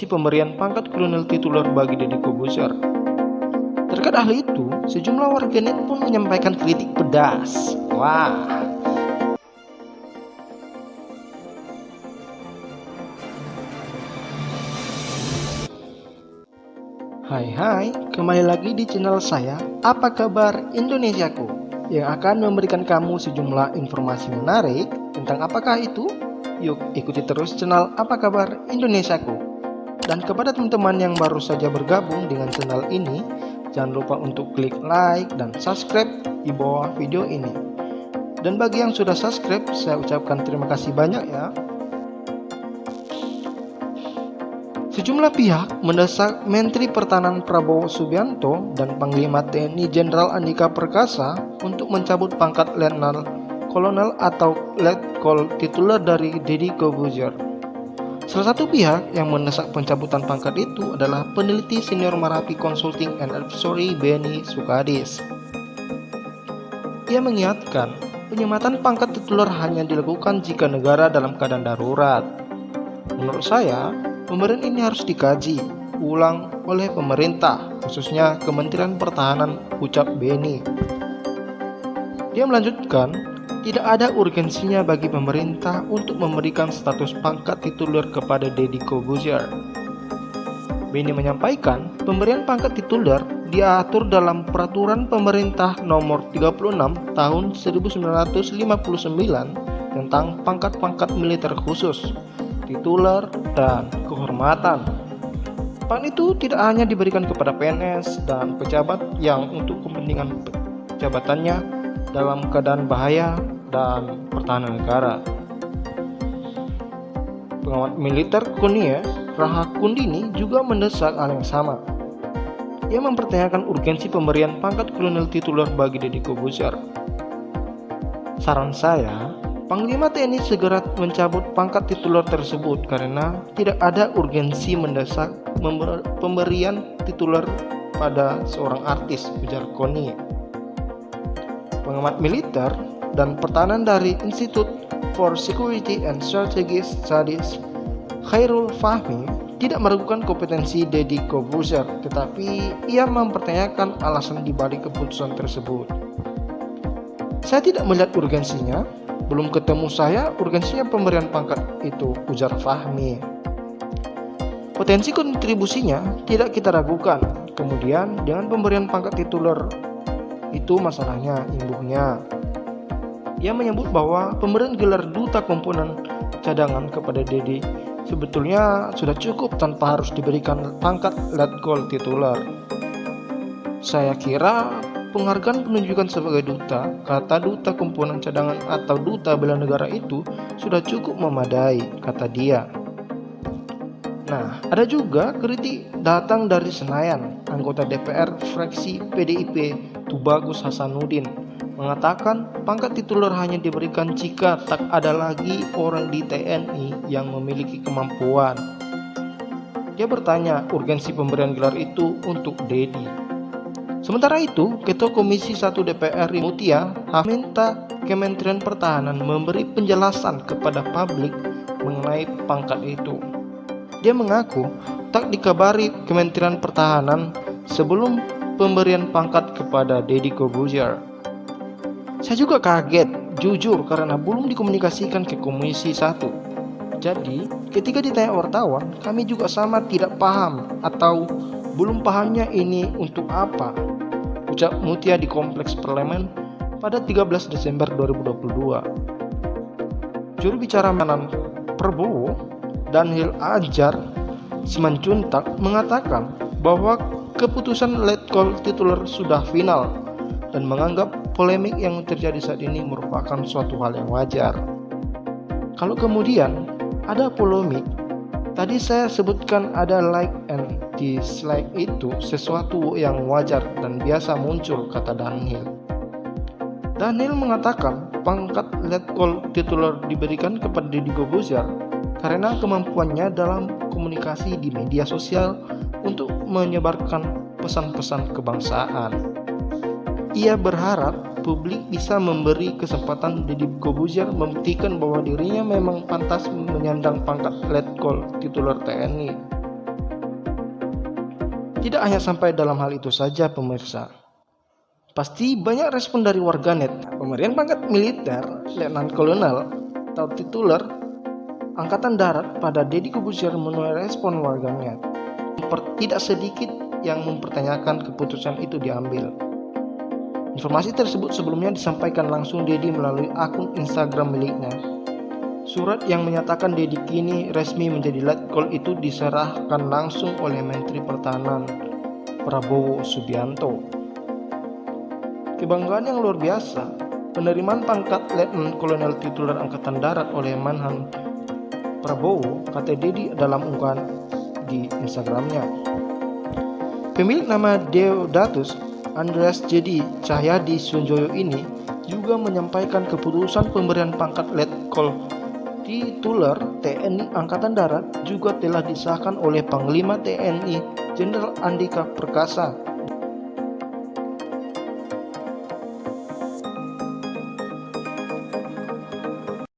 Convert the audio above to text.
Pemberian pangkat kolonel tituler bagi Deddy Corbuzier. Terkait hal itu, sejumlah warganet pun menyampaikan kritik pedas. Wah. Hai, kembali lagi di channel saya, Apa Kabar Indonesiaku, yang akan memberikan kamu sejumlah informasi menarik tentang apakah itu? Yuk ikuti terus channel Apa Kabar Indonesiaku. Dan kepada teman-teman yang baru saja bergabung dengan channel ini, jangan lupa untuk klik like dan subscribe di bawah video ini. Dan bagi yang sudah subscribe, saya ucapkan terima kasih banyak ya. Sejumlah pihak mendesak Menteri Pertahanan Prabowo Subianto dan Panglima TNI Jenderal Andika Perkasa untuk mencabut pangkat Letnan Kolonel atau Letkol tituler dari Deddy Corbuzier. Salah satu pihak yang mendesak pencabutan pangkat itu adalah peneliti senior Marapi Consulting and Advisory Beni Sukadis. Ia mengingatkan, penyematan pangkat tituler hanya dilakukan jika negara dalam keadaan darurat. Menurut saya, pemberian ini harus dikaji ulang oleh pemerintah, khususnya Kementerian Pertahanan, ucap Beni. Dia melanjutkan, tidak ada urgensinya bagi pemerintah untuk memberikan status pangkat tituler kepada Deddy Corbuzier. Beni menyampaikan, pemberian pangkat tituler diatur dalam Peraturan Pemerintah Nomor 36 Tahun 1959 tentang pangkat-pangkat militer khusus, tituler, dan kehormatan. Pangkat itu tidak hanya diberikan kepada PNS dan pejabat yang untuk kepentingan jabatannya dalam keadaan bahaya dan pertahanan negara. Pengamat militer Kunia, Raha Kundini juga mendesak hal yang sama. Ia mempertanyakan urgensi pemberian pangkat kolonel tituler bagi Deddy Corbuzier. Saran saya, Panglima TNI segera mencabut pangkat tituler tersebut karena tidak ada urgensi mendesak pemberian tituler pada seorang artis, ujar Koni. Pengamat militer dan pertahanan dari Institute for Security and Strategic Studies, Khairul Fahmi, tidak meragukan kompetensi Deddy Corbuzier, tetapi ia mempertanyakan alasan dibalik keputusan tersebut. Saya tidak melihat urgensinya, belum ketemu saya urgensinya pemberian pangkat itu, ujar Fahmi. Potensi kontribusinya tidak kita ragukan, kemudian dengan pemberian pangkat tituler itu masalahnya, imbuhnya. Ia menyebut bahwa pemberian gelar duta komponen cadangan kepada Deddy sebetulnya sudah cukup tanpa harus diberikan pangkat Letkol tituler. Saya kira penghargaan penunjukan sebagai duta, kata duta komponen cadangan atau duta bela negara itu sudah cukup memadai, kata dia. Nah, ada juga kritik datang dari Senayan, anggota DPR fraksi PDIP Tubagus Hasanuddin, mengatakan pangkat tituler hanya diberikan jika tak ada lagi orang di TNI yang memiliki kemampuan. Dia bertanya urgensi pemberian gelar itu untuk Deddy. Sementara itu, Ketua Komisi 1 DPR Mutia meminta Kementerian Pertahanan memberi penjelasan kepada publik mengenai pangkat itu. Dia mengaku tak dikabari Kementerian Pertahanan sebelum pemberian pangkat kepada Deddy Corbuzier. Saya juga kaget, jujur, karena belum dikomunikasikan ke Komisi 1. Jadi, ketika ditanya wartawan, kami juga sama tidak paham atau belum pahamnya ini untuk apa, ucap Mutia di Kompleks Parlemen pada 13 Desember 2022. Juru bicara Prabowo, Daniel Anjar Simanjuntak, mengatakan bahwa keputusan Letkol tituler sudah final dan menganggap polemik yang terjadi saat ini merupakan suatu hal yang wajar. Kalau kemudian ada polemik, tadi saya sebutkan ada like and dislike itu sesuatu yang wajar dan biasa muncul, kata Daniel. Daniel mengatakan pangkat Letkol tituler diberikan kepada Deddy Corbuzier karena kemampuannya dalam komunikasi di media sosial untuk menyebarkan pesan-pesan kebangsaan. Ia berharap publik bisa memberi kesempatan Deddy Corbuzier membuktikan bahwa dirinya memang pantas menyandang pangkat Letkol tituler TNI. Tidak hanya sampai dalam hal itu saja pemirsa. Pasti banyak respon dari warganet. Pemberian pangkat militer Letnan Kolonel atau tituler Angkatan Darat pada Deddy Corbuzier menuai respon warganet. Tidak sedikit yang mempertanyakan keputusan itu diambil. Informasi tersebut sebelumnya disampaikan langsung Deddy melalui akun Instagram miliknya. Surat yang menyatakan Deddy kini resmi menjadi letkol itu diserahkan langsung oleh Menteri Pertahanan Prabowo Subianto. Kebanggaan yang luar biasa, penerimaan pangkat Letnan Kolonel tituler Angkatan Darat oleh Menhan Prabowo, kata Deddy dalam unggahan di Instagramnya. Pemilik nama Deodatus Andreas Jadi Cahyadi Sunjoyo ini juga menyampaikan keputusan pemberian pangkat letkol tituler TNI Angkatan Darat juga telah disahkan oleh Panglima TNI Jenderal Andika Perkasa